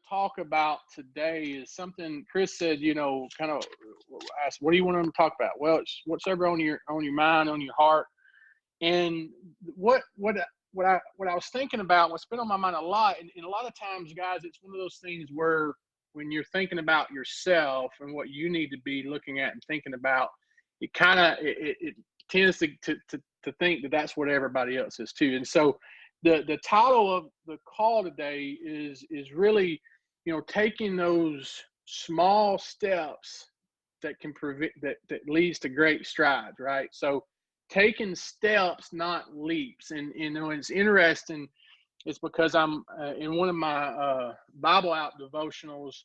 talk about today is something Chris said, kind of asked, what do you want them to talk about? Well, it's whatever on your mind, on your heart. And what I was thinking about, what's been on my mind a lot, and a lot of times, guys, it's one of those things where when you're thinking about yourself and what you need to be looking at and thinking about, it kind of it tends to think that that's what everybody else is too. And so the title of the call today is really, taking those small steps that can prevent that leads to great strides, right? So taking steps, not leaps. And it's interesting. It's because I'm in one of my Bible out devotionals.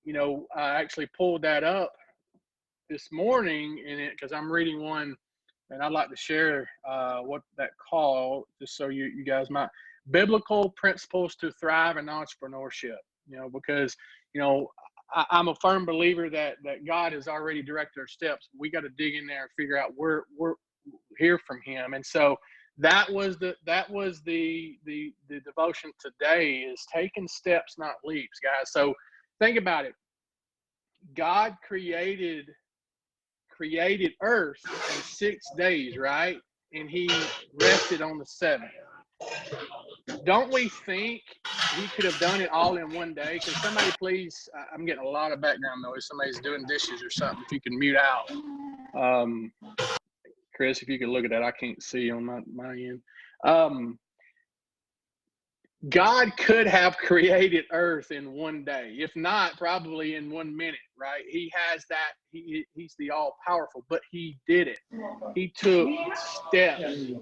I actually pulled that up this morning in it because I'm reading one, and I'd like to share what that called, just so you guys might. Biblical Principles to Thrive in Entrepreneurship. Because I'm a firm believer that God has already directed our steps. We got to dig in there and figure out where we're hear from Him. And so that was the devotion today, is taking steps, not leaps, guys. So think about it. God created Earth in 6 days, right? And He rested on the seventh. Don't we think He could have done it all in one day? Can somebody please, I'm getting a lot of background noise. Somebody's doing dishes or something. If you can mute out. Chris, if you could look at that, I can't see on my end. God could have created Earth in one day, if not probably in 1 minute, right? He has that. He's the all-powerful, but He did it. He took steps.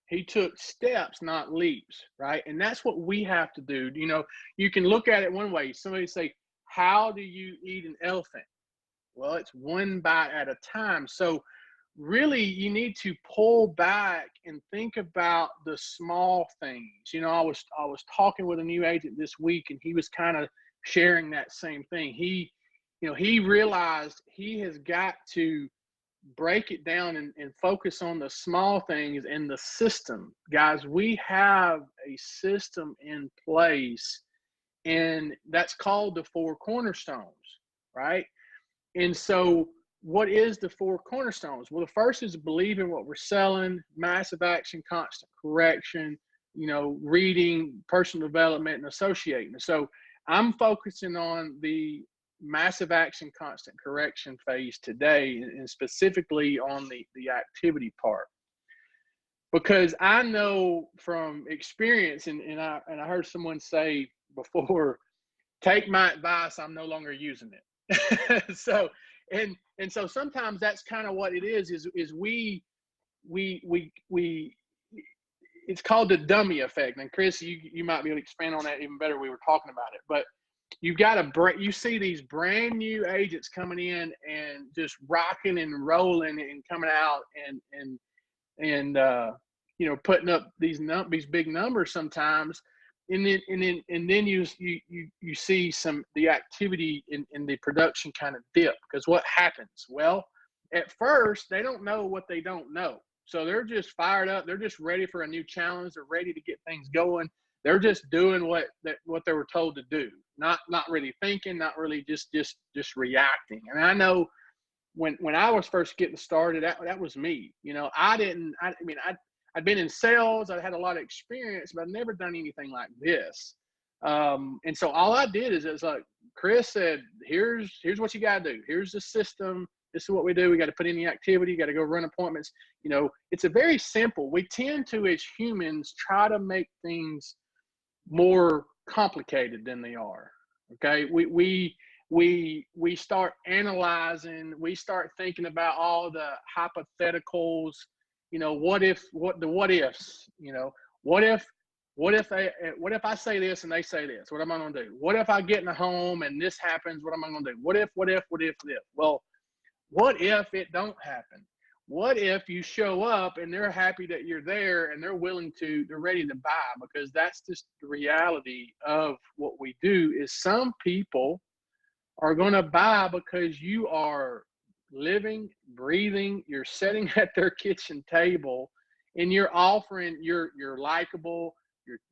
He took steps, not leaps, right? And that's what we have to do. You can look at it one way. Somebody say, how do you eat an elephant? Well, it's one bite at a time. So really, you need to pull back and think about the small things. I was talking with a new agent this week, and he was kind of sharing that same thing. He realized he has got to break it down and focus on the small things and the system. Guys, we have a system in place, and that's called the 4 cornerstones, right? And so what is the 4 cornerstones? Well, the first is believe in what we're selling, massive action, constant correction, reading, personal development, and associating. So I'm focusing on the massive action, constant correction phase today, and specifically on the activity part. Because I know from experience, and I heard someone say before, take my advice, I'm no longer using it. So sometimes that's kind of what it is we it's called the dummy effect. And Chris, you might be able to expand on that even better. We were talking about it, but you've got you see these brand new agents coming in and just rocking and rolling and coming out and putting up these big numbers sometimes. And then you see the activity in the production kind of dip, because what happens? Well, at first they don't know what they don't know, so they're just fired up. They're just ready for a new challenge. They're ready to get things going. They're just doing what they were told to do, not really thinking, not really just reacting. And I know when I was first getting started, that was me. I'd been in sales. I had a lot of experience, but I've never done anything like this. And so all I did is it's like Chris said, here's what you got to do. Here's the system. This is what we do. We got to put in the activity. You got to go run appointments. It's a very simple. We tend to, as humans, try to make things more complicated than they are. Okay. We start analyzing. We start thinking about all the hypotheticals. What ifs, what if I say this and they say this, what am I going to do? What if I get in a home and this happens? What am I going to do? What if? Well, what if it don't happen? What if you show up and they're happy that you're there and they're ready to buy? Because that's just the reality of what we do. Is some people are going to buy because you are living, breathing, you're sitting at their kitchen table, and you're offering, you're likable,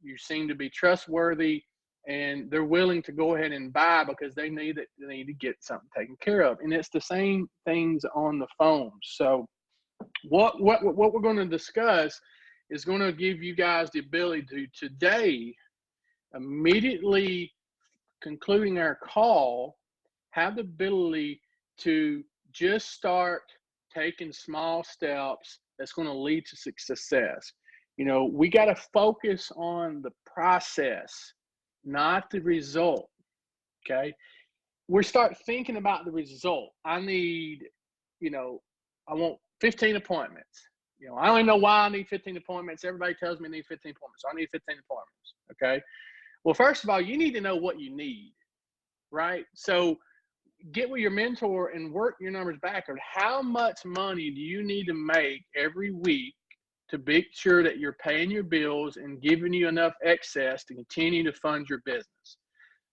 you seem to be trustworthy, and they're willing to go ahead and buy because they need to get something taken care of. And it's the same things on the phone. So what we're going to discuss is going to give you guys the ability to today, immediately concluding our call, have the ability to just start taking small steps that's going to lead to success. You know, we got to focus on the process, not the result. Okay. We start thinking about the result. I need, you know, I want 15 appointments. You know, I don't even know why I need 15 appointments. Everybody tells me I need 15 appointments. So I need 15 appointments. Okay. Well, first of all, you need to know what you need, right? So get with your mentor and work your numbers backward. How much money do you need to make every week to make sure that you're paying your bills and giving you enough excess to continue to fund your business?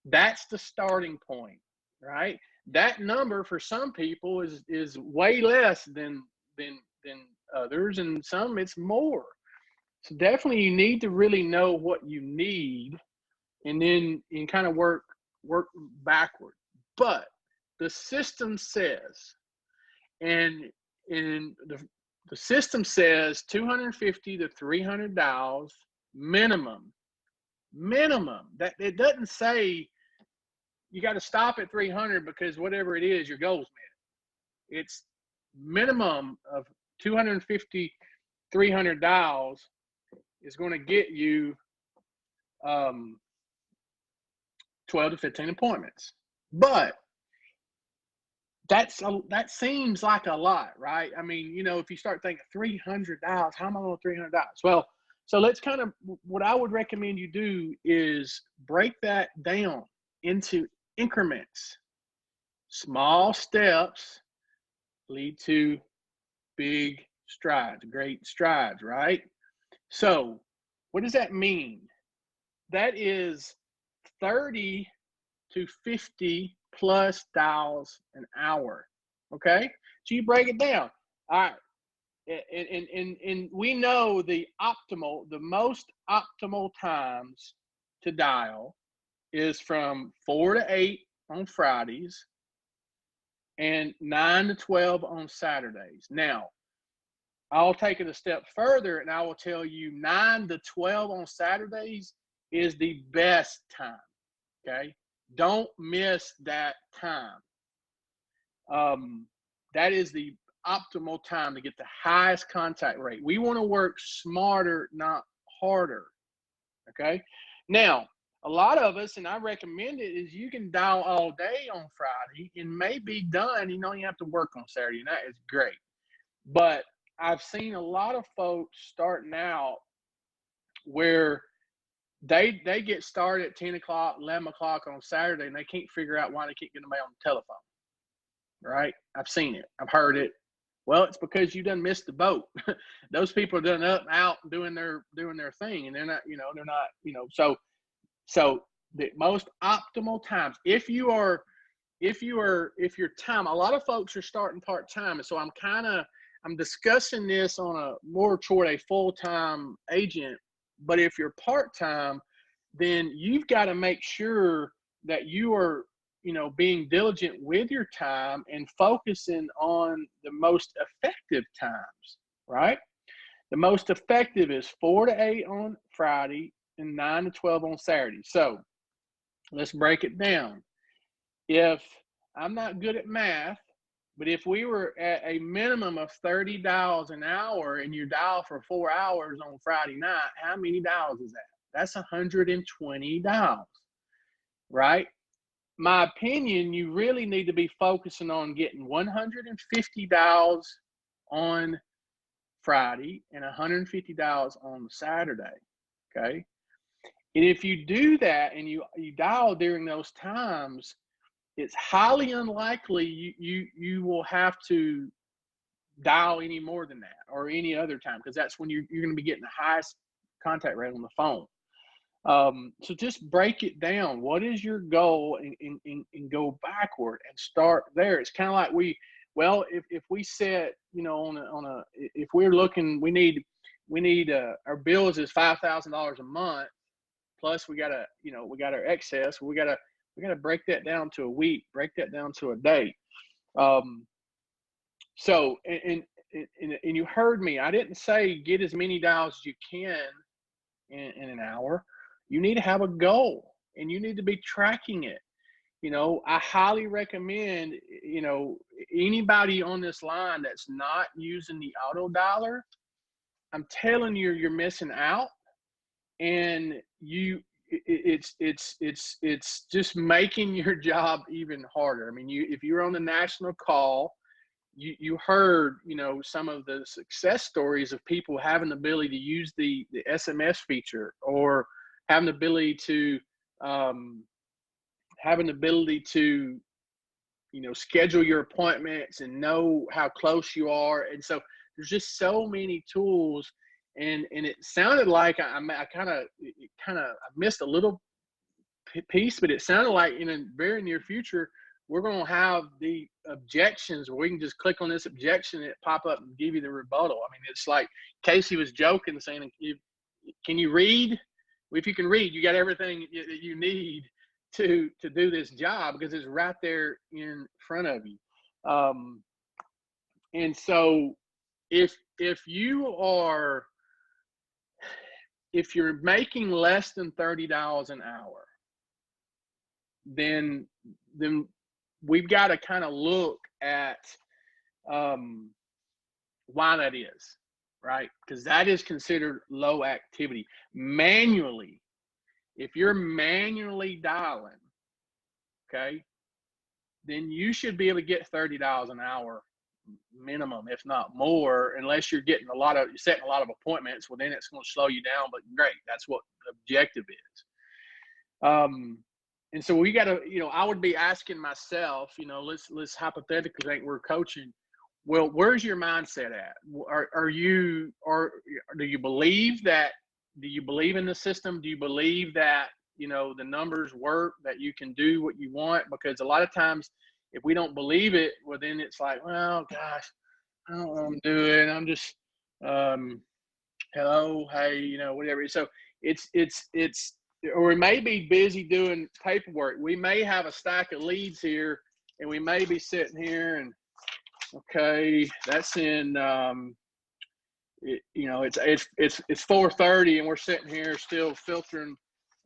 That's the starting point, right? That number for some people is way less than others, and some it's more. So definitely you need to really know what you need, and then you kind of work backward. But the system says, and in the system says $250 to $300 minimum. That it doesn't say you got to stop at 300 because whatever it is, your goal's met. It's minimum of $250, $300 is going to get you 12 to 15 appointments. But that seems like a lot, right? I mean, you know, if you start thinking $300, how am I on $300? Well, so let's kind of, what I would recommend you do is break that down into increments. Small steps lead to big strides, great strides, right? So what does that mean? That is 30 to 50 plus dials an hour. Okay, so you break it down. All right, and we know the most optimal times to dial is from 4 to 8 on Fridays and 9 to 12 on Saturdays. Now, I'll take it a step further and I will tell you 9 to 12 on Saturdays is the best time. Okay, don't miss that time. That is the optimal time to get the highest contact rate. We want to work smarter, not harder. Okay. Now, a lot of us, and I recommend it, is you can dial all day on Friday and may be done. You don't even have to work on Saturday, and that is great. But I've seen a lot of folks starting out where they get started at 10 o'clock, 11 o'clock on Saturday, and they can't figure out why they can't get them on the telephone. Right? I've seen it. I've heard it. Well, it's because you done missed the boat. Those people are done up and out doing their thing, and they're not, so the most optimal times, if your time, a lot of folks are starting part-time, and so I'm discussing this on a more toward a full-time agent. But if you're part-time, then you've got to make sure that you are, being diligent with your time and focusing on the most effective times, right? The most effective is 4 to 8 on Friday and 9 to 12 on Saturday. So let's break it down. If I'm not good at math, but if we were at a minimum of 30 dials an hour and you dial for 4 hours on Friday night, how many dials is that? That's 120 dials, right? My opinion, you really need to be focusing on getting 150 dials on Friday and 150 dials on Saturday, okay? And if you do that and you dial during those times, it's highly unlikely you will have to dial any more than that or any other time, because that's when you're going to be getting the highest contact rate on the phone. So just break it down. What is your goal, and go backward and start there. It's kind of like if we set, if we're looking, we need our bills is $5,000 a month, plus we got our excess. We gotta break that down to a week, break that down to a day. So, and you heard me. I didn't say get as many dials as you can in an hour. You need to have a goal, and you need to be tracking it. I highly recommend, anybody on this line that's not using the auto dialer, I'm telling you, you're missing out. And it's just making your job even harder. I mean, if you're on the national call, you heard, some of the success stories of people having the ability to use the SMS feature, or having the ability to schedule your appointments and know how close you are. And so there's just so many tools. And it sounded like I missed a little piece, but it sounded like in a very near future, we're going to have the objections where we can just click on this objection and it pop up and give you the rebuttal. I mean, it's like Casey was joking, saying, can you read? If you can read, you got everything that you need to do this job, because it's right there in front of you. And so if you're making less than $30 an hour, then we've got to kind of look at why that is, right? Because that is considered low activity. Manually, if you're manually dialing, okay, then you should be able to get $30 an hour minimum, if not more, unless you're setting a lot of appointments. Well, then it's going to slow you down, but great, that's what the objective is. And so we got to, I would be asking myself, let's hypothetically think we're coaching. Well, where's your mindset at? Do you believe in the system? Do you believe that, the numbers work, that you can do what you want? Because a lot of times, if we don't believe it, well, then it's like, well, gosh, I don't know what I'm doing. I'm just, hello, hey, whatever. So or we may be busy doing paperwork. We may have a stack of leads here, and we may be sitting here and, okay, that's in, it's 4:30, and we're sitting here still filtering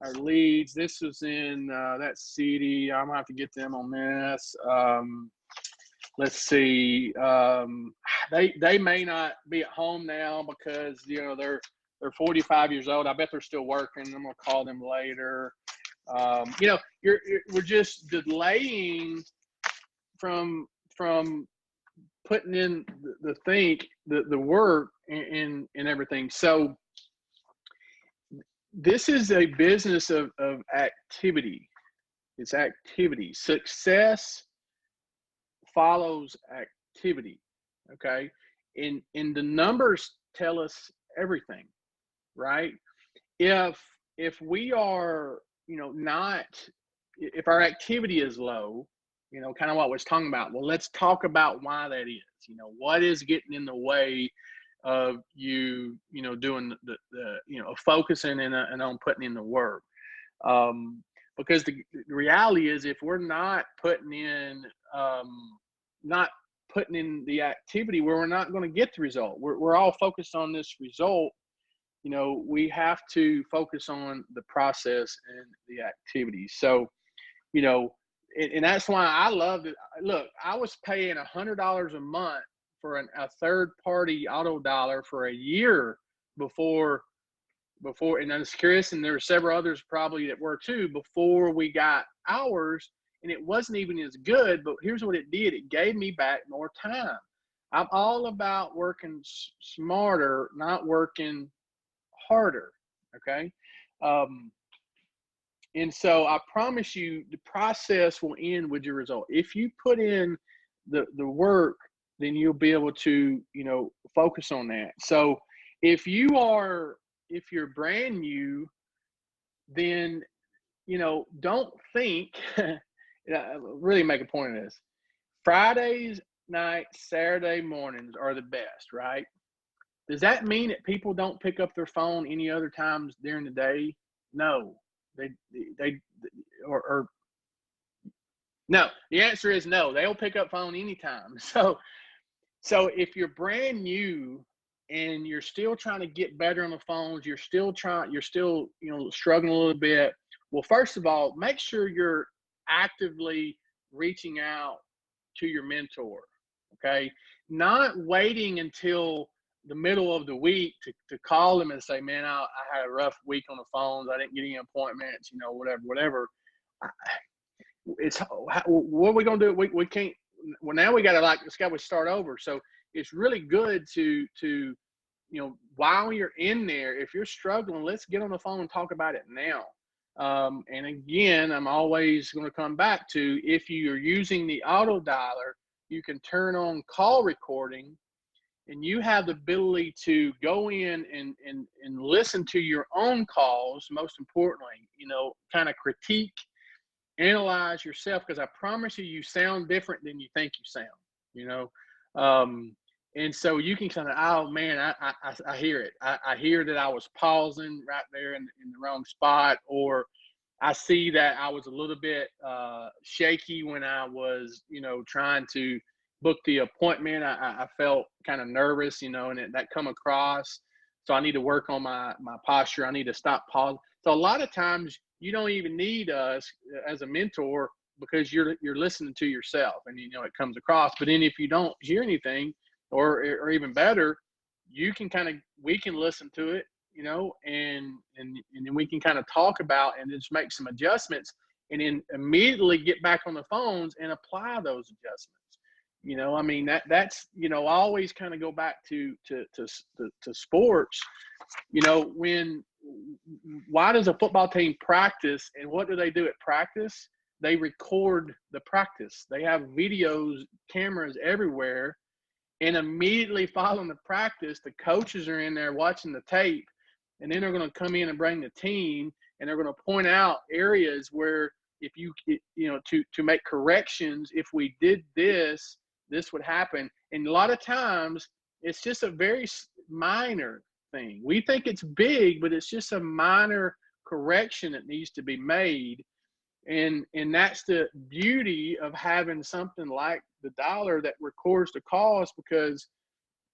our leads. This was in that's CD. I'm gonna have to get them on this. Let's see. They may not be at home now because they're 45 years old. I bet they're still working. I'm gonna call them later. We're just delaying from putting in the work and everything. So this is a business of activity. It's activity. Success follows activity. Okay. And the numbers tell us everything, right? If we are, if our activity is low, kind of what I was talking about. Well, let's talk about why that is. What is getting in the way of you, doing the focusing and on putting in the work. Because the reality is, if we're not putting in the activity, where we're not going to get the result. We're all focused on this result. We have to focus on the process and the activity. So, and that's why I love it. Look, I was paying $100 a month for a third-party auto dialer for a year before, and I was curious, and there were several others probably that were too, before we got ours, and it wasn't even as good. But here's what it did: it gave me back more time. I'm all about working smarter, not working harder. Okay. And so I promise you, the process will end with your result. If you put in the work, then you'll be able to, focus on that. So if you're brand new, then, don't think, really make a point of this. Fridays night, Saturday mornings are the best, right? Does that mean that people don't pick up their phone any other times during the day? No, they they or no. The answer is no. They'll pick up phone anytime. So if you're brand new and you're still trying to get better on the phones, you're still struggling a little bit. Well, first of all, make sure you're actively reaching out to your mentor. Okay, not waiting until the middle of the week to call them and say, man, I had a rough week on the phones. I didn't get any appointments, whatever. It's what are we gonna do? We can't. Well, now we got to let's start over. So it's really good to while you're in there, if you're struggling, let's get on the phone and talk about it now. And again, I'm always going to come back to, if you're using the auto dialer, you can turn on call recording, and you have the ability to go in and listen to your own calls. Most importantly, kind of critique, analyze yourself, because I promise you sound different than you think you sound, and so you can kind of, oh man, I hear it. I hear that I was pausing right there in the wrong spot, or I see that I was a little bit shaky when I was, trying to book the appointment. I felt kind of nervous, and that come across. So I need to work on my posture. I need to stop pausing. So a lot of times you don't even need us as a mentor, because you're listening to yourself, and it comes across. But then if you don't hear anything, or even better, we can listen to it, and then we can kind of talk about and just make some adjustments, and then immediately get back on the phones and apply those adjustments. I mean, that's I always kind of go back to sports. Why does a football team practice, and what do they do at practice? They record the practice. They have videos, cameras everywhere, and immediately following the practice, the coaches are in there watching the tape, and then they're going to come in and bring the team, and they're going to point out areas where, if to make corrections, if we did this would happen. And a lot of times it's just a very minor thing. We think it's big, but it's just a minor correction that needs to be made. And that's the beauty of having something like the dialer that records the calls, because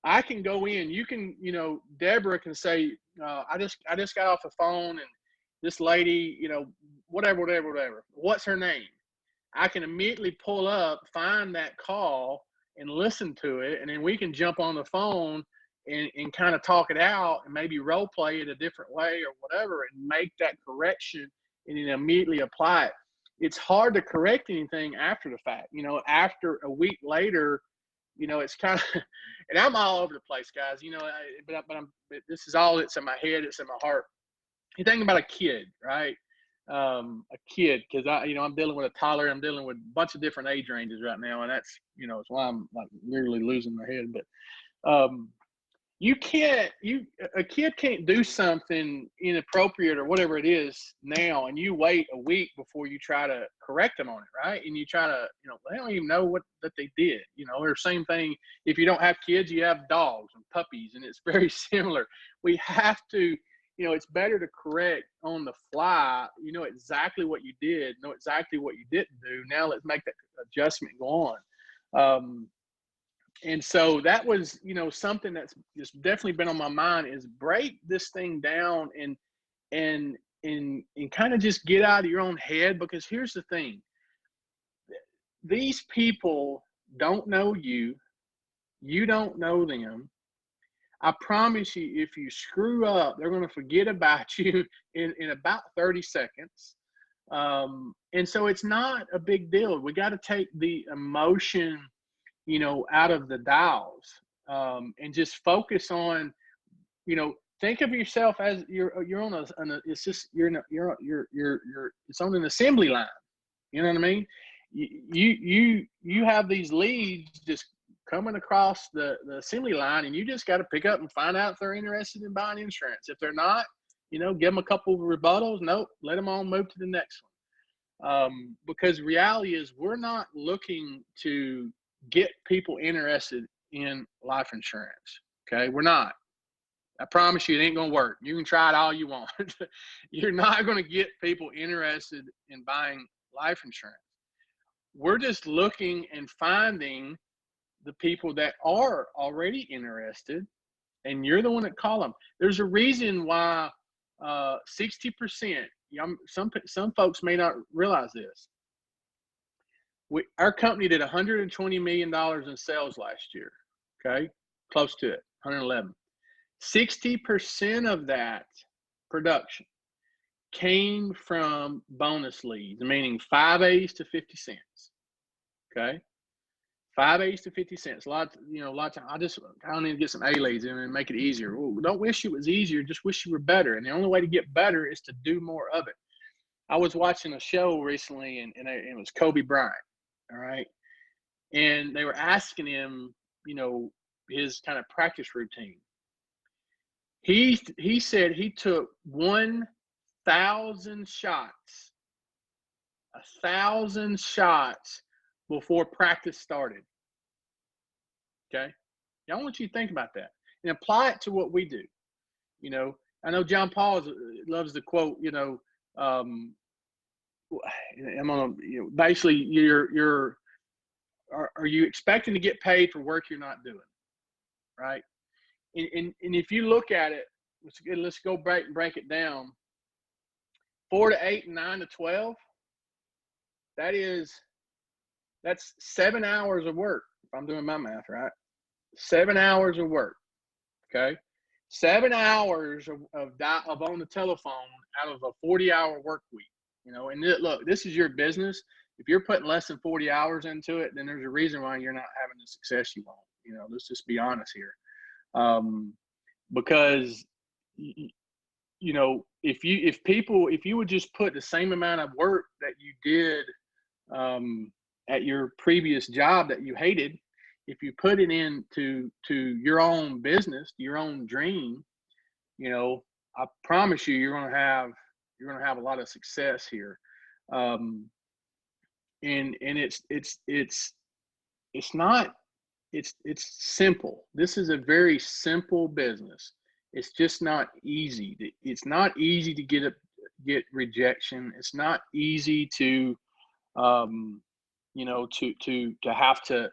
I can go in, you can, Deborah can say, I just got off the phone, and this lady, whatever, what's her name? I can immediately pull up, find that call, and listen to it. And then we can jump on the phone and kind of talk it out, and maybe role play it a different way or whatever, and make that correction and then immediately apply it. It's hard to correct anything after the fact, after a week later, it's kind of, and I'm all over the place, guys, but this is all that's in my head. It's in my heart. You think about a kid, right? A kid, because I'm dealing with a toddler. I'm dealing with a bunch of different age ranges right now, and that's it's why I'm like literally losing my head. But a kid can't do something inappropriate or whatever it is now, and you wait a week before you try to correct them on it, right? And you try to, they don't even know that they did, or same thing. If you don't have kids, you have dogs and puppies, and it's very similar. We have to, it's better to correct on the fly. Exactly what you did, know exactly what you didn't do. Now let's make that adjustment, go on. And so that was, something that's just definitely been on my mind, is break this thing down and kind of just get out of your own head. Because here's the thing, these people don't know you, you don't know them. I promise you, if you screw up, they're going to forget about you in about 30 seconds. And so it's not a big deal. We got to take the emotion, out of the dials, and just focus on, think of yourself as you're on it's just, it's on an assembly line. You know what I mean? You have these leads just coming across the assembly line, and you just got to pick up and find out if they're interested in buying insurance. If they're not, give them a couple of rebuttals. Nope, let them on, move to the next one. Because reality is, we're not looking to get people interested in life insurance. Okay, we're not. I promise you, it ain't going to work. You can try it all you want. You're not going to get people interested in buying life insurance. We're just looking and finding the people that are already interested, and you're the one that call them. There's a reason why 60%, some folks may not realize this. Our company did $120 million in sales last year, okay? Close to it, 111. 60% of that production came from bonus leads, meaning 5 A's to 50 cents, okay? 5 A's to 50 cents. A lot of time, I need to get some A leads in and make it easier. Well, don't wish it was easier, just wish you were better. And the only way to get better is to do more of it. I was watching a show recently, and it was Kobe Bryant, all right? And they were asking him, his kind of practice routine. He said he took 1,000 shots, 1,000 shots before practice started. Okay, I want you to think about that and apply it to what we do. I know John Paul loves to quote. I'm gonna, basically, are you expecting to get paid for work you're not doing, right? And if you look at it, let's go break it down. 4 to 8 and 9 to 12. That's 7 hours of work. If I'm doing my math right, 7 hours of work. Okay, 7 hours of on the telephone out of a 40-hour work week. And look, this is your business. If you're putting less than 40 hours into it, then there's a reason why you're not having the success you want. Let's just be honest here. Because if you would just put the same amount of work that you did at your previous job that you hated, if you put it into your own business, your own dream, I promise you, you're gonna have a lot of success here. And it's simple. This is a very simple business. It's just not easy. It's not easy to get rejection. It's not easy to have to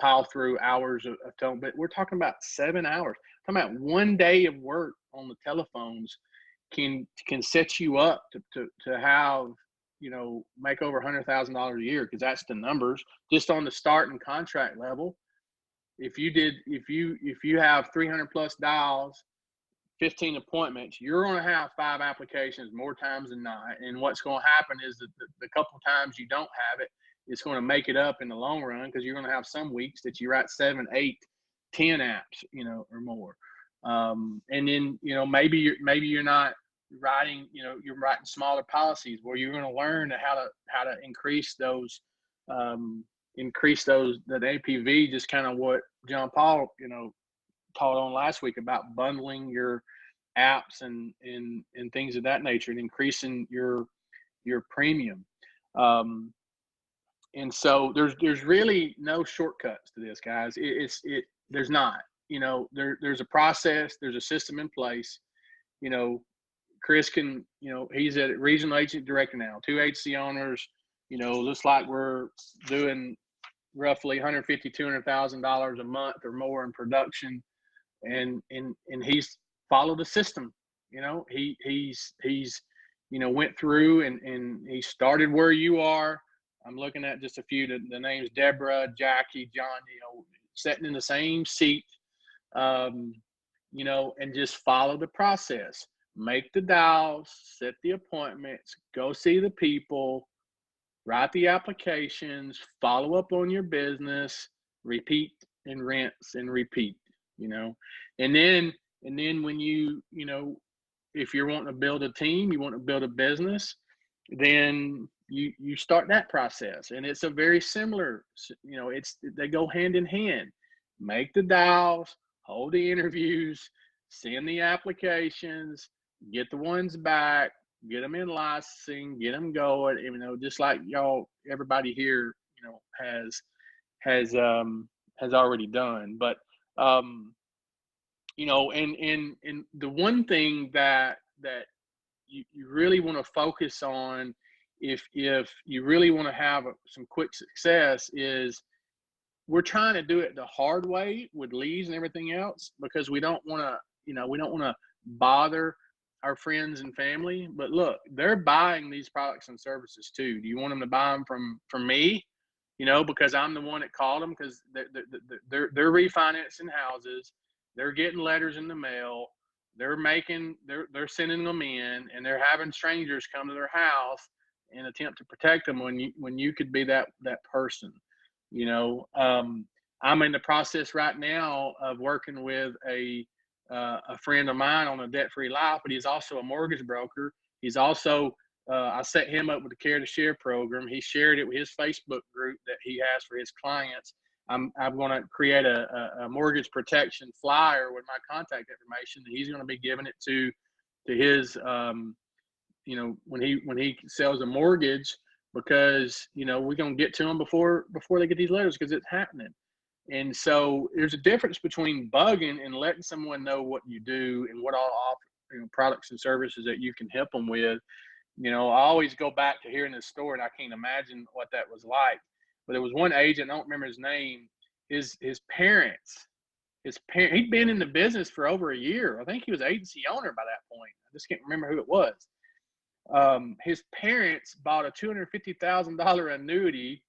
pile through hours of tone. But we're talking about 7 hours. We're talking about 1 day of work on the telephones can set you up to have, make over $100,000 a year, because that's the numbers just on the start and contract level. If you have 300 plus dials, 15 appointments, you're going to have 5 applications more times than not. And what's going to happen is that the couple times you don't have it, it's going to make it up in the long run, because you're going to have some weeks that you write 7, 8, 10 apps, or more. And then, maybe you're not writing, you're writing smaller policies where you're going to learn how to increase those, that APV, just kind of what John Paul, taught on last week about bundling your apps and things of that nature and increasing your premium. And so there's really no shortcuts to this, guys. There's not, there's a process, there's a system in place. Chris can, he's a regional agent director now, 2 agency owners, looks like we're doing roughly $150,000, $200,000 a month or more in production. And he's followed the system. He's went through and he started where you are. I'm looking at just a few, the names: Deborah, Jackie, John, sitting in the same seat, and just follow the process. Make the dials, set the appointments, go see the people, write the applications, follow up on your business, repeat and rinse and repeat, and then when if you're wanting to build a team, you want to build a business, then you start that process. And it's a very similar, they go hand in hand. Make the dials, hold the interviews, send the applications, get the ones back, get them in licensing, get them going, just like everybody here, has already done. But And the one thing that you really want to focus on, if you really want to have some quick success, is we're trying to do it the hard way with leads and everything else, because we don't want to, we don't want to bother our friends and family. But look, they're buying these products and services too. Do you want them to buy them from me? Because I'm the one that called them, because they're refinancing houses, they're getting letters in the mail, they're sending them in, and they're having strangers come to their house and attempt to protect them when you could be that person. I'm in the process right now of working with a friend of mine on a debt-free life, but he's also a mortgage broker. He's also I set him up with the Care to Share program. He shared it with his Facebook group that he has for his clients. I'm going to create a mortgage protection flyer with my contact information that he's going to be giving it to his when he sells a mortgage, because we're going to get to them before they get these letters, because it's happening. And so there's a difference between bugging and letting someone know what you do and what all products and services that you can help them with. I always go back to hearing this story, and I can't imagine what that was like. But there was one agent, I don't remember his name. His parents, he'd been in the business for over a year. I think he was agency owner by that point. I just can't remember who it was. His parents bought a $250,000 annuity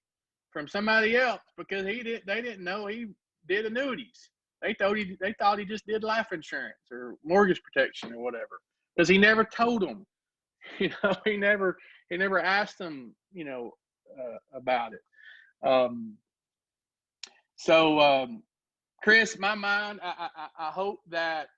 from somebody else, because they didn't know he did annuities. They thought he just did life insurance or mortgage protection or whatever, because he never told them. He never asked them, about it. So, Chris, my mind, I hope that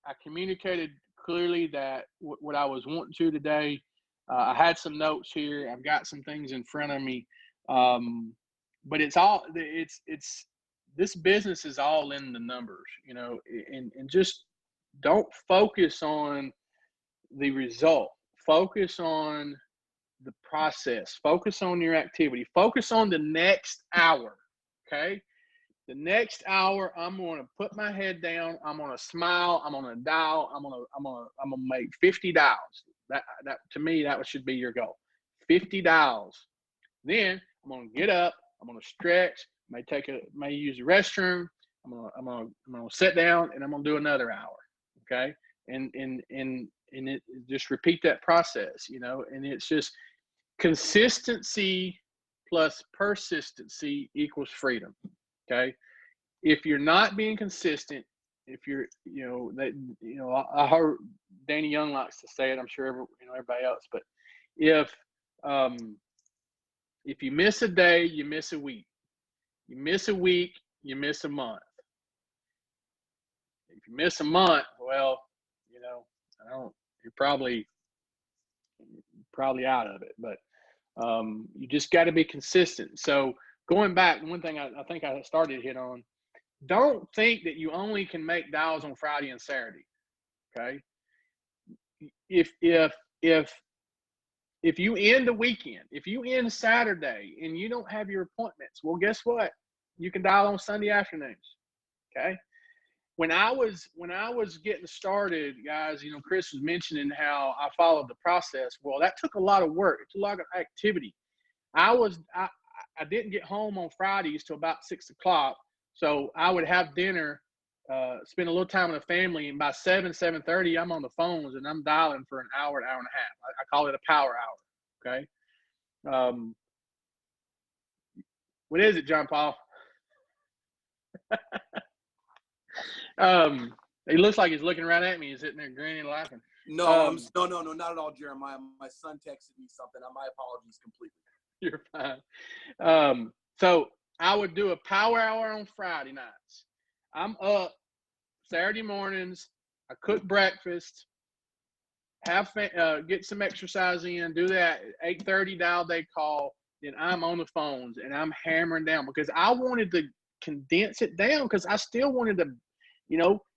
I communicated clearly that what I was wanting to today. I had some notes here. I've got some things in front of me. But it's this business is all in the numbers, and just don't focus on the result. Focus on the process. Focus on your activity. Focus on the next hour. Okay. The next hour, I'm going to put my head down. I'm going to smile. I'm going to dial. I'm going to make 50 dials. That to me, that should be your goal. 50 dials. Then I'm going to get up. I'm going to stretch. May use the restroom. I'm going to sit down, and I'm going to do another hour. Okay. And it just repeat that process, and it's just consistency plus persistency equals freedom. Okay. If you're not being consistent, if you're, I heard Danny Young likes to say it. I'm sure everybody else, but if you miss a day, you miss a week. You miss a week, you miss a month. If you miss a month, well, you're probably out of it. But you just got to be consistent. So going back, one thing I think I started to hit on: don't think that you only can make dials on Friday and Saturday. Okay. If you end the weekend, if you end Saturday and you don't have your appointments, well, guess what? You can dial on Sunday afternoons. Okay. When I was getting started, guys, Chris was mentioning how I followed the process. Well, that took a lot of work. It's a lot of activity. I didn't get home on Fridays till about 6 o'clock. So I would have dinner, spend a little time with the family, and by 7:30, I'm on the phones and I'm dialing for an hour and a half. I call it a power hour. Okay. What is it, John Paul? He looks like he's looking right at me. He's sitting there grinning and laughing. No, no, not at all, Jeremiah. My son texted me something. My apologies completely. You're fine. So I would do a power hour on Friday nights. I'm up Saturday mornings. I cook breakfast, get some exercise in, do that 8:30 dial day call. Then I'm on the phones and I'm hammering down, because I wanted to condense it down, because I still wanted to,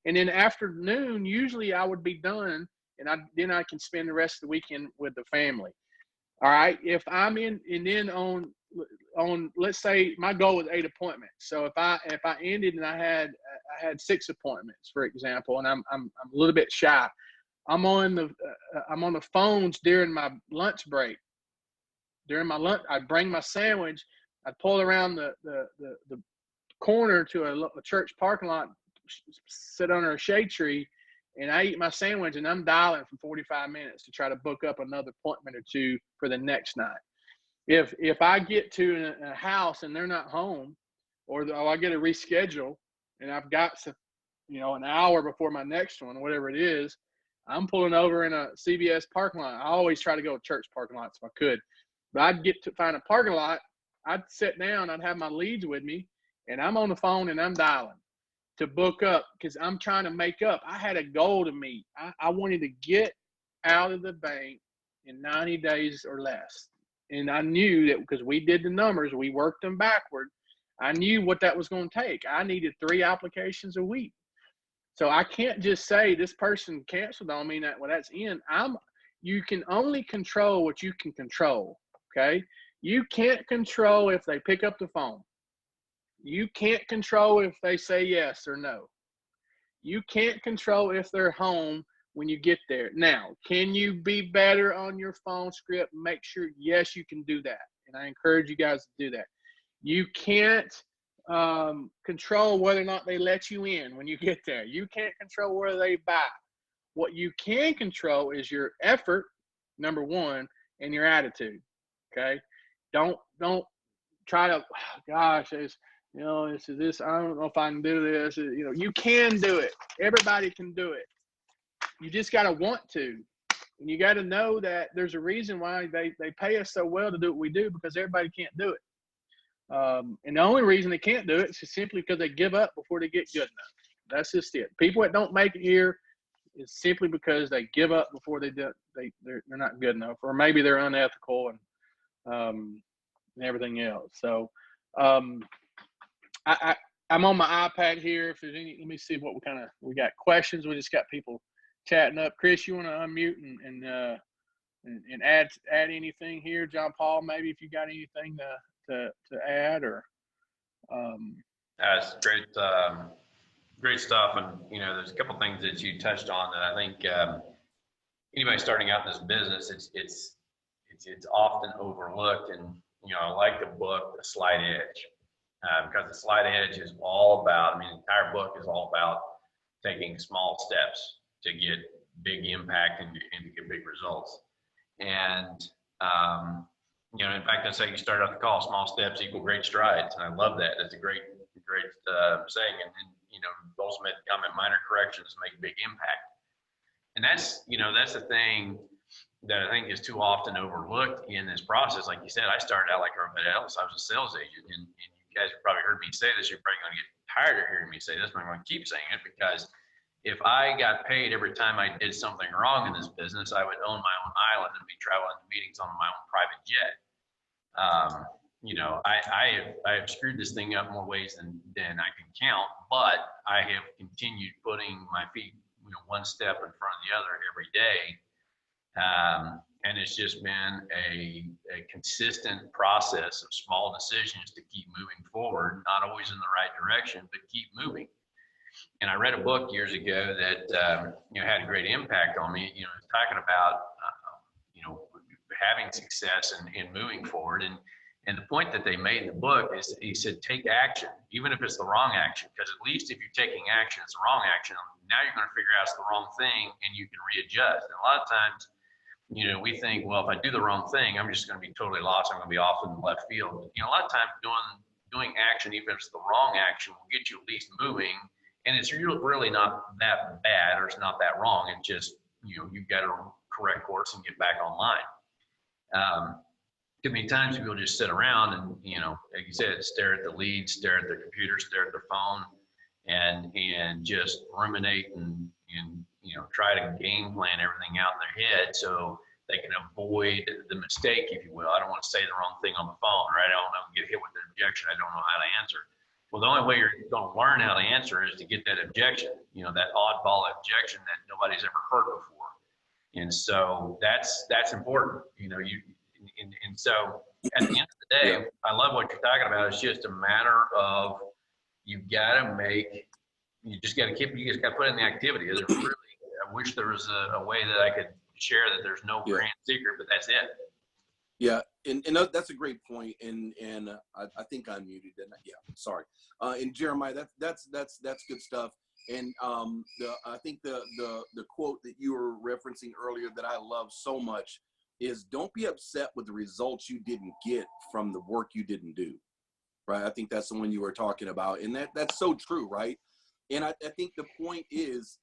and then afternoon, usually I would be done, and then I can spend the rest of the weekend with the family. All right. If I'm in, and then on, let's say my goal was 8 appointments. So if I ended and I had I had 6 appointments, for example, and I'm a little bit shy. I'm on the phones during my lunch break. During my lunch, I'd bring my sandwich. I'd pull around the corner to a church parking lot, sit under a shade tree, and I eat my sandwich, and I'm dialing for 45 minutes to try to book up another appointment or 2 for the next night. If I get to a house and they're not home, or I get a reschedule and I've got an hour before my next one, whatever it is, I'm pulling over in a CVS parking lot. I always try to go to church parking lots if I could. But I'd get to find a parking lot, I'd sit down, I'd have my leads with me, and I'm on the phone and I'm dialing to book up because I'm trying to make up. I had a goal to meet. I wanted to get out of the bank in 90 days or less. And I knew that because we did the numbers, we worked them backward. I knew what that was going to take. I needed 3 applications a week. So I can't just say this person canceled on me. That's in. You can only control what you can control. Okay. You can't control if they pick up the phone. You can't control if they say yes or no. You can't control if they're home when you get there. Now, can you be better on your phone script? Make sure, yes, you can do that. And I encourage you guys to do that. You can't control whether or not they let you in when you get there. You can't control whether they buy. What you can control is your effort, number one, and your attitude. Okay. Don't try to, gosh, this is I don't know if I can do this. You can do it. Everybody can do it. You just got to want to. And you got to know that there's a reason why they pay us so well to do what we do, because everybody can't do it. And the only reason they can't do it is simply because they give up before they get good enough. That's just it. People that don't make it here is simply because they give up before they're not good enough, or maybe they're unethical and everything else. So I'm on my iPad here. If there's any, let me see what we got questions. We just got people chatting up. Chris, you want to unmute and add anything here? John Paul, maybe if you got anything to add, or That's great stuff. And there's a couple things that you touched on that I think anybody starting out in this business, it's often overlooked. And I like the book The Slight Edge, because The Slight Edge is all about, the entire book is all about taking small steps to get big impact and to get big results. And in fact, I say you started out the call, small steps equal great strides. And I love that. That's a great saying. And the ultimate comment, minor corrections make a big impact. And that's the thing that I think is too often overlooked in this process. Like you said, I started out like everybody else. I was a sales agent, and you guys have probably heard me say this. You're probably going to get tired of hearing me say this, but I'm going to keep saying it, because if I got paid every time I did something wrong in this business, I would own my own island and be traveling to meetings on my own private jet. I have screwed this thing up more ways than I can count, but I have continued putting my feet, one step in front of the other every day. And it's just been a consistent process of small decisions to keep moving forward, not always in the right direction, but keep moving. And I read a book years ago that had a great impact on me. Talking about having success and moving forward. And the point that they made in the book is, he said, take action, even if it's the wrong action, because at least if you're taking action, it's the wrong action. Now you're going to figure out it's the wrong thing, and you can readjust. And a lot of times, we think, well, if I do the wrong thing, I'm just going to be totally lost. I'm going to be off in the left field. But, a lot of times doing action, even if it's the wrong action, will get you at least moving. And it's really not that bad, or it's not that wrong. It's just, you've got to correct course and get back online. Too many times people just sit around and, like you said, stare at the leads, stare at their computer, stare at their phone, and just ruminate and try to game plan everything out in their head so they can avoid the mistake, if you will. I don't want to say the wrong thing on the phone, right? I don't know, get hit with an objection I don't know how to answer. Well, the only way you're going to learn how to answer is to get that objection, that oddball objection that nobody's ever heard before. And so that's important, and so at the end of the day, I love what you're talking about. It's just a matter of, you've got to make you just got to put in the activity. Is it really, I wish there was a way that I could share that there's no grand secret, but that's it. Yeah, and that's a great point, and I think I'm muted. Yeah, sorry. And Jeremiah, that's good stuff. And I think the quote that you were referencing earlier that I love so much is, don't be upset with the results you didn't get from the work you didn't do. Right? I think that's the one you were talking about, and that's so true, right? And I think the point is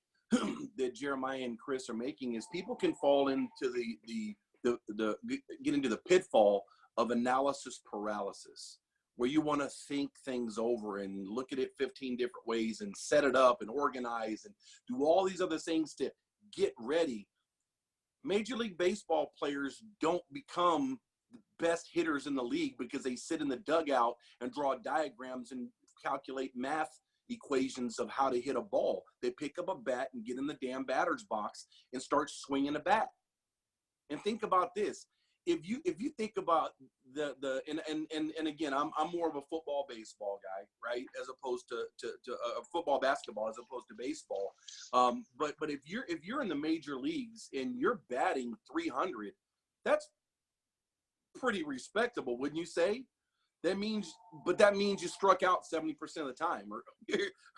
that Jeremiah and Chris are making is people can fall into get into the pitfall of analysis paralysis, where you want to think things over and look at it 15 different ways and set it up and organize and do all these other things to get ready. Major League Baseball players don't become the best hitters in the league because they sit in the dugout and draw diagrams and calculate math equations of how to hit a ball. They pick up a bat and get in the damn batter's box and start swinging a bat. And think about this: if you think about and again, I'm more of a football baseball guy, right, as opposed to football basketball as opposed to baseball. But if you're in the major leagues and you're batting 300, that's pretty respectable, wouldn't you say? That means you struck out 70% of the time, or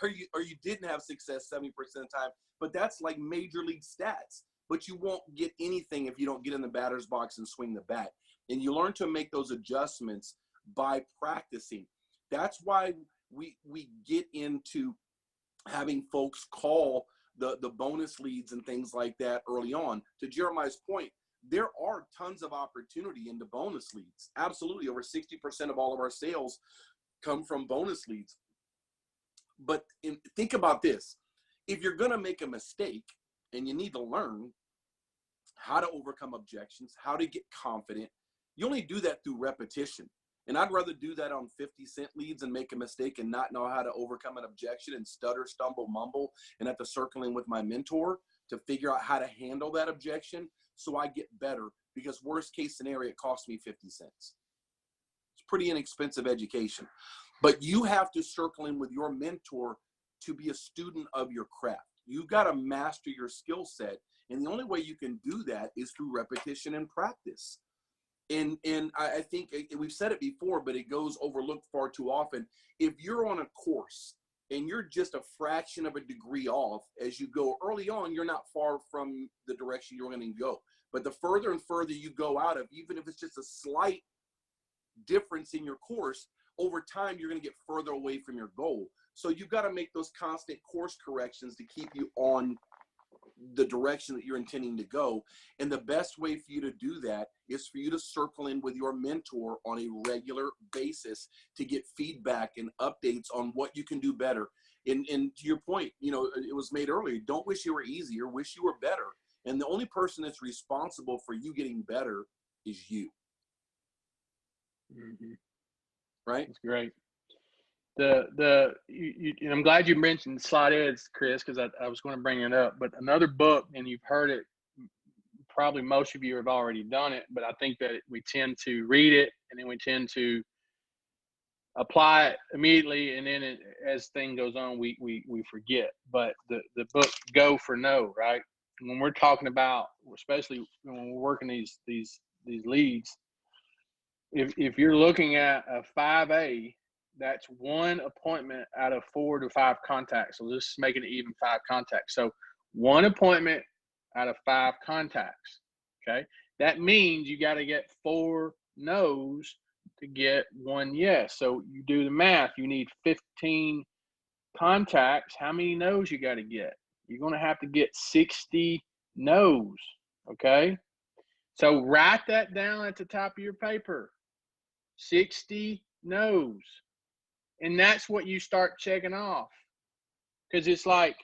you didn't have success 70% of the time. But that's like major league stats. But you won't get anything if you don't get in the batter's box and swing the bat. And you learn to make those adjustments by practicing. That's why we get into having folks call the bonus leads and things like that early on. To Jeremiah's point, there are tons of opportunity in the bonus leads. Absolutely. Over 60% of all of our sales come from bonus leads. But think about this. If you're going to make a mistake, and you need to learn how to overcome objections, how to get confident, you only do that through repetition. And I'd rather do that on 50-cent leads and make a mistake and not know how to overcome an objection and stutter, stumble, mumble, and have to circle in with my mentor to figure out how to handle that objection so I get better, because worst case scenario, it costs me 50 cents. It's pretty inexpensive education. But you have to circle in with your mentor to be a student of your craft. You've got to master your skill set. And the only way you can do that is through repetition and practice. And I think we've said it before, but it goes overlooked far too often. If you're on a course and you're just a fraction of a degree off as you go early on, you're not far from the direction you're going to go. But the further and further you go out of, even if it's just a slight difference in your course, over time, you're going to get further away from your goal. So you've got to make those constant course corrections to keep you on the direction that you're intending to go. And the best way for you to do that is for you to circle in with your mentor on a regular basis to get feedback and updates on what you can do better. And to your point, it was made earlier, don't wish you were easier, wish you were better. And the only person that's responsible for you getting better is you. Mm-hmm. Right? That's great. I'm glad you mentioned slide eds, Chris, because I was going to bring it up. But another book, and you've heard it, probably most of you have already done it, but I think that we tend to read it and then we tend to apply it immediately, and then as thing goes on, we forget. But the book Go for No, right? When we're talking about, especially when we're working these leads, if you're looking at a 5A, that's one appointment out of 4 to 5 contacts. So just making it even 5 contacts. So one appointment out of 5 contacts. Okay. That means you got to get 4 no's to get 1 yes. So you do the math. You need 15 contacts. How many no's you got to get? You're going to have to get 60 no's. Okay. So write that down at the top of your paper. 60 no's. And that's what you start checking off. Because it's like,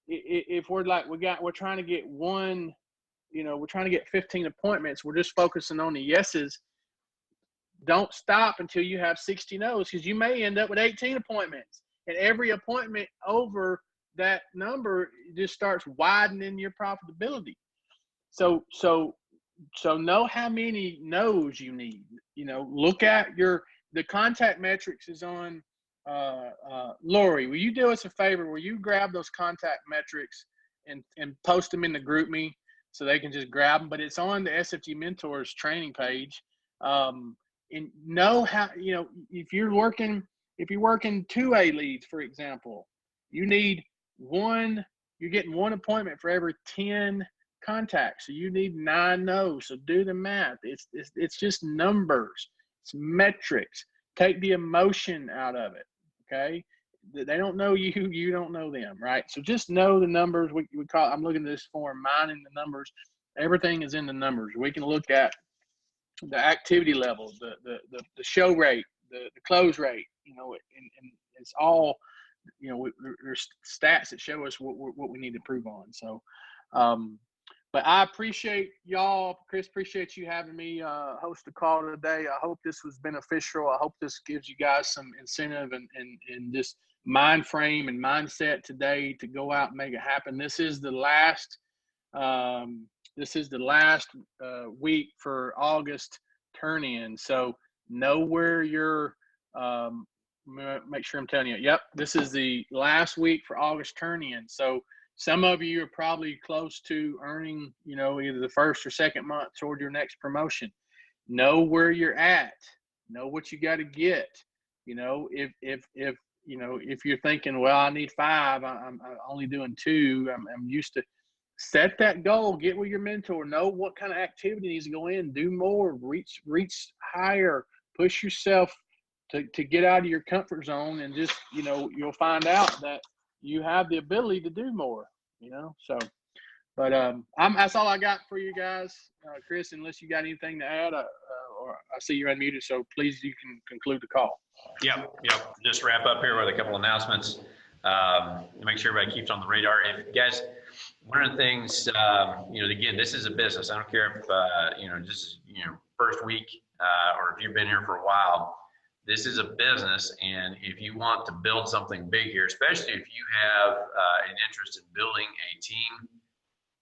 if we're like, we're trying to get we're trying to get 15 appointments, we're just focusing on the yeses. Don't stop until you have 60 no's, because you may end up with 18 appointments. And every appointment over that number just starts widening your profitability. So know how many no's you need. Look at the contact metrics is on Lori, will you do us a favor? Will you grab those contact metrics and post them in the group me so they can just grab them? But it's on the SFG Mentors training page. And know how, if you're working 2A leads, for example, you're getting one appointment for every 10 contacts. So you need 9 no's. So do the math. It's just numbers. It's metrics. Take the emotion out of it. Okay. They don't know you, you don't know them, right? So just know the numbers. We call, I'm looking at this form, mining the numbers. Everything is in the numbers. We can look at the activity level, the show rate, the close rate, and it's all, there's stats that show us what we need to improve on. So, but I appreciate y'all. Chris, appreciate you having me host the call today. I hope this was beneficial. I hope this gives you guys some incentive and this mind frame and mindset today to go out and make it happen. This is the last week for August turn in. So know where you're, make sure I'm telling you. Yep, this is the last week for August turn in. So some of you are probably close to earning, either the first or second month toward your next promotion. Know where you're at. Know what you got to get. If you're thinking, well, I need 5, I'm only doing 2. I'm used to. Set that goal. Get with your mentor. Know what kind of activity needs to go in. Do more. Reach higher. Push yourself to get out of your comfort zone, and just you'll find out that you have the ability to do more, so, but that's all I got for you guys. Chris, unless you got anything to add, or I see you're unmuted, so please, you can conclude the call. Yep. Just wrap up here with a couple announcements. Make sure everybody keeps on the radar. If guys, one of the things, again, this is a business. I don't care if, just, first week, or if you've been here for a while. This is a business, and if you want to build something big here, especially if you have an interest in building a team,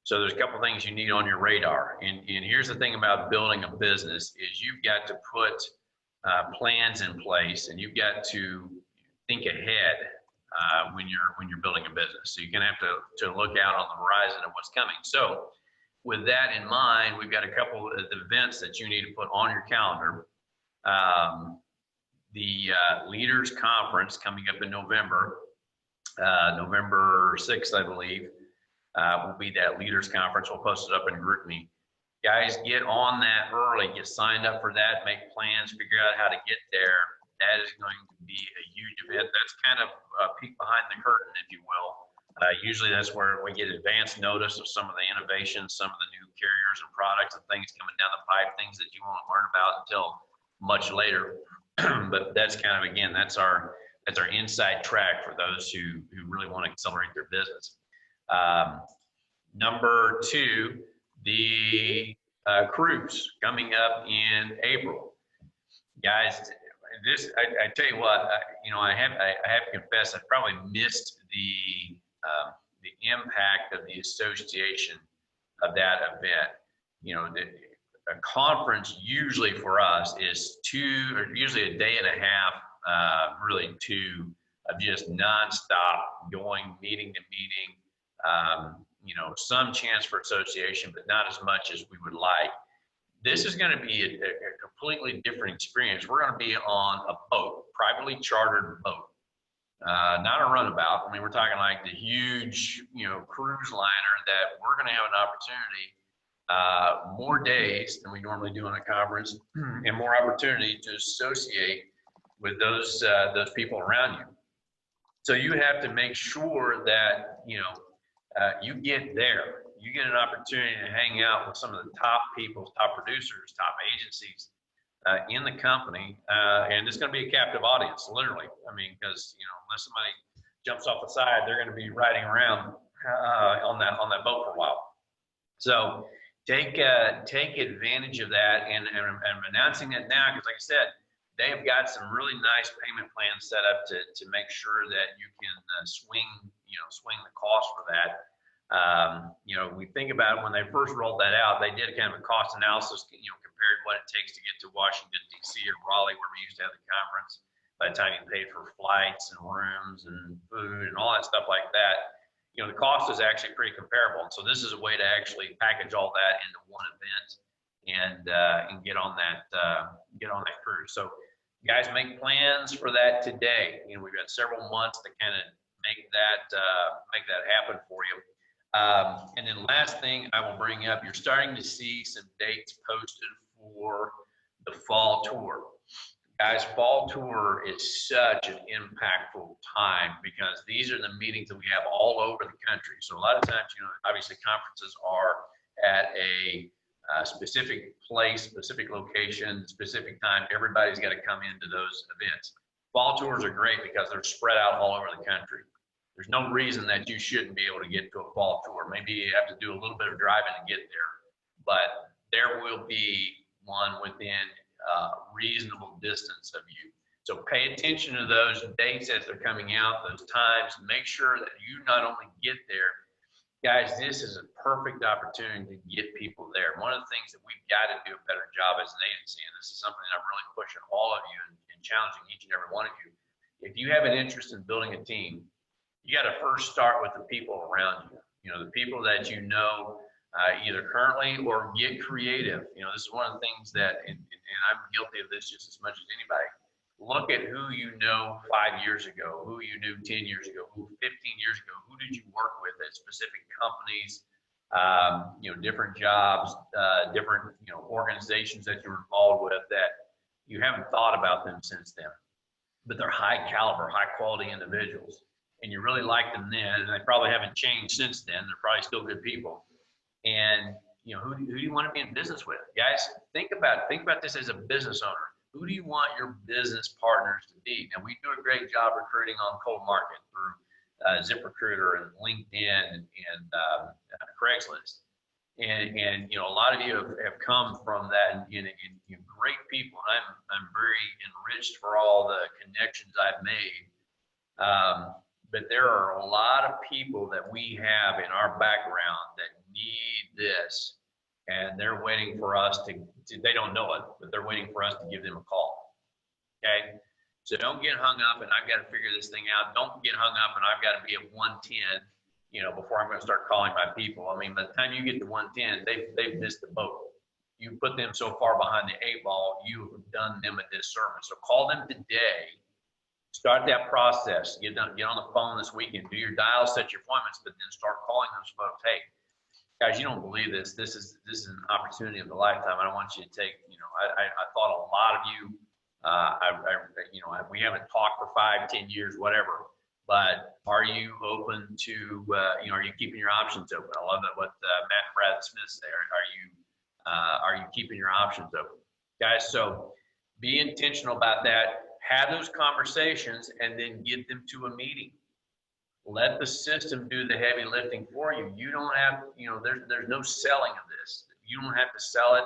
so there's a couple things you need on your radar. And here's the thing about building a business is you've got to put plans in place, and you've got to think ahead when you're building a business. So you're going to have to look out on the horizon of what's coming. So with that in mind, we've got a couple of events that you need to put on your calendar. The Leaders Conference coming up in November, November 6th, I believe, will be that Leaders Conference. We'll post it up in GroupMe. Guys, get on that early. Get signed up for that. Make plans. Figure out how to get there. That is going to be a huge event. That's kind of a peek behind the curtain, if you will. Usually that's where we get advance notice of some of the innovations, some of the new carriers and products and things coming down the pipe, things that you won't learn about until much later. But that's kind of, again, that's our inside track for those who really want to accelerate their business. Number 2, the cruise coming up in April. Guys, this, I tell you what, I have to confess, I probably missed the impact of the association of that event. A conference usually for us is usually a day and a half, really 2, of just nonstop going meeting to meeting, some chance for association, but not as much as we would like. This is going to be a completely different experience. We're going to be on a boat, privately chartered boat, not a runabout. I mean, we're talking like the huge, cruise liner that we're going to have an opportunity, more days than we normally do on a conference, and more opportunity to associate with those people around you. So you have to make sure that, you get there. You get an opportunity to hang out with some of the top people, top producers, top agencies in the company, and it's going to be a captive audience, literally. I mean, because unless somebody jumps off the side, they're going to be riding around on that boat for a while. So take advantage of that, and I'm announcing it now because, like I said, they have got some really nice payment plans set up to make sure that you can swing the cost for that. We think about when they first rolled that out, they did kind of a cost analysis, compared what it takes to get to Washington, D.C. or Raleigh, where we used to have the conference. by the time you pay for flights and rooms and food and all that stuff like that, you know, the cost is actually pretty comparable. And so this is a way to actually package all that into one event and get on that cruise. So guys, make plans for that today. You know, we've got several months to kind of make that happen for you. And then last thing I will bring up, you're starting to see some dates posted for the fall tour. Guys, fall tour is such an impactful time because these are the meetings that we have all over the country. So a lot of times, you know, obviously conferences are at a specific place, specific location, specific time. Everybody's got to come into those events. Fall tours are great because they're spread out all over the country. There's no reason that you shouldn't be able to get to a fall tour. Maybe you have to do a little bit of driving to get there, but there will be one within reasonable distance of you. So pay attention to those dates as they're coming out, those times. Make sure that you not only get there, guys, this is a perfect opportunity to get people there. One of the things that we've got to do a better job as an agency, and this is something that I'm really pushing all of you and challenging each and every one of you. If you have an interest in building a team, you got to first start with the people around you. You know, the people that you know, either currently or get creative. You know, this is one of the things that, and I'm guilty of this just as much as anybody. Look at who you know 5 years ago, who you knew 10 years ago, who 15 years ago, who did you work with at specific companies, you know, different jobs, different, you know, organizations that you're involved with that you haven't thought about them since then. But they're high caliber, high quality individuals. And you really liked them then, and they probably haven't changed since then. They're probably still good people. And you know, who do you want to be in business with? Guys, think about this as a business owner. Who do you want your business partners to be? Now, we do a great job recruiting on cold market through ZipRecruiter and LinkedIn and Craigslist. And you know, a lot of you have come from that, and you know, great people. I'm very enriched for all the connections I've made. But there are a lot of people that we have in our background that need this, and they're waiting for us to they don't know it, but they're waiting for us to give them a call. Okay? So don't get hung up and I've got to figure this thing out. Don't get hung up and I've got to be at 110, you know, before I'm going to start calling my people. I mean, by the time you get to 110, they've missed the boat. You put them so far behind the 8 ball, you have done them a disservice. So call them today. Start that process. Get on the phone this weekend. Do your dials, set your appointments, but then start calling those folks. Hey, guys, you don't believe this. This is an opportunity of a lifetime. I don't want you to take. You know, I thought a lot of you. You know, we haven't talked for 5, 10 years, whatever. But are you open to? You know, are you keeping your options open? I love that what Matt and Brad Smith say. Are you keeping your options open, guys? So be intentional about that. Have those conversations and then get them to a meeting. Let the system do the heavy lifting for you. You don't have, you know, there's no selling of this. You don't have to sell it.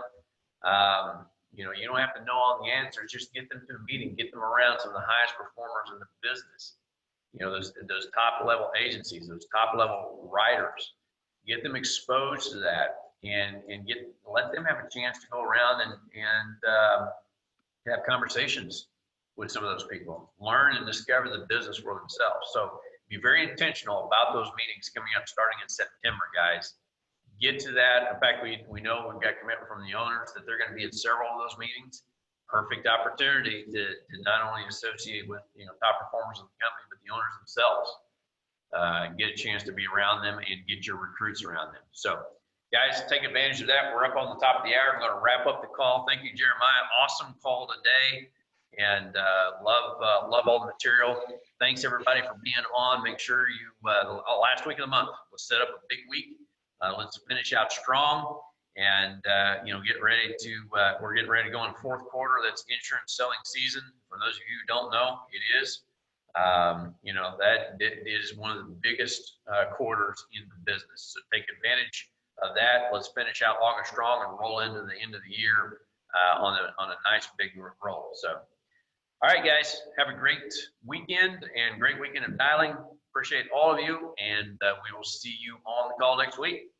You know, you don't have to know all the answers. Just get them to a meeting. Get them around some of the highest performers in the business. You know, those top level agencies, those top level writers. Get them exposed to that and let them have a chance to go around and have conversations with some of those people, learn and discover the business for themselves. So be very intentional about those meetings coming up starting in September, guys. Get to that. In fact, we know we've got commitment from the owners that they're going to be at several of those meetings. Perfect opportunity to not only associate with, you know, top performers of the company, but the owners themselves. Get a chance to be around them and get your recruits around them. So guys, take advantage of that. We're up on the top of the hour. I'm going to wrap up the call. Thank you, Jeremiah. Awesome call today. And love all the material. Thanks everybody for being on. Make sure you last week of the month, let's set up a big week. Let's finish out strong, and you know, get ready to we're getting ready to go in fourth quarter. That's insurance selling season. For those of you who don't know, it is. You know, that it is one of the biggest quarters in the business. So take advantage of that. Let's finish out August strong and roll into the end of the year on a nice big roll. So. All right, guys, have a great weekend and great weekend of dialing. Appreciate all of you, and we will see you on the call next week.